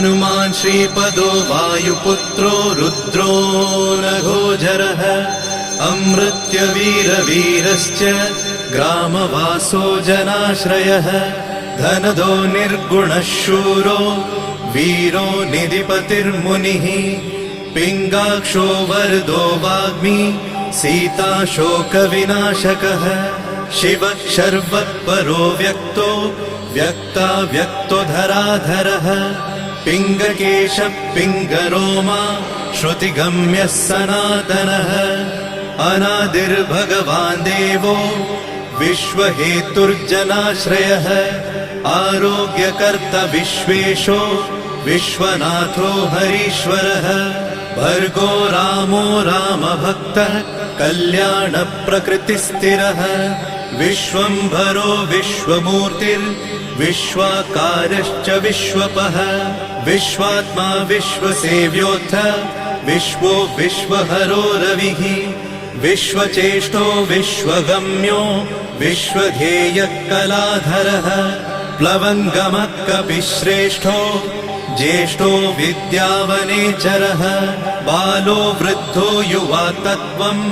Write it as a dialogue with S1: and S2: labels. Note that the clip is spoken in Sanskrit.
S1: हनुमान् श्रीपदो वायुपुत्रो रुद्रो नघोजरः अमृत्यवीरवीरश्च ग्रामवासो जनाश्रयः धनदो निर्गुणः शूरो वीरो निधिपतिर्मुनिः पिङ्गाक्षो वरदो वाग्मी सीताशोकविनाशकः शिवः शर्वत्परो व्यक्तो व्यक्ताव्यक्तो धराधरः पिङ्गकेशः पिङ्गरोमा श्रुतिगम्यः सनातनः अनादिर्भगवान् देवो विश्वहेतुर्जनाश्रयः आरोग्यकर्ता विश्वेशो विश्वनाथो हरीश्वरः भर्गो रामो रामभक्तः कल्याणप्रकृतिस्थिरः विश्वम्भरो विश्वमूर्तिर्विश्वाकारश्च विश्वपः विश्वात्मा विश्वसेव्योऽथ विश्वो विश्वहरो रविः विश्वचेष्टो विश्वगम्यो विश्वध्येयः कलाधरः प्लवङ्गमः कपिश्रेष्ठो ज्येष्ठो विद्यावनेचरः बालो वृद्धो युवा तत्त्वम्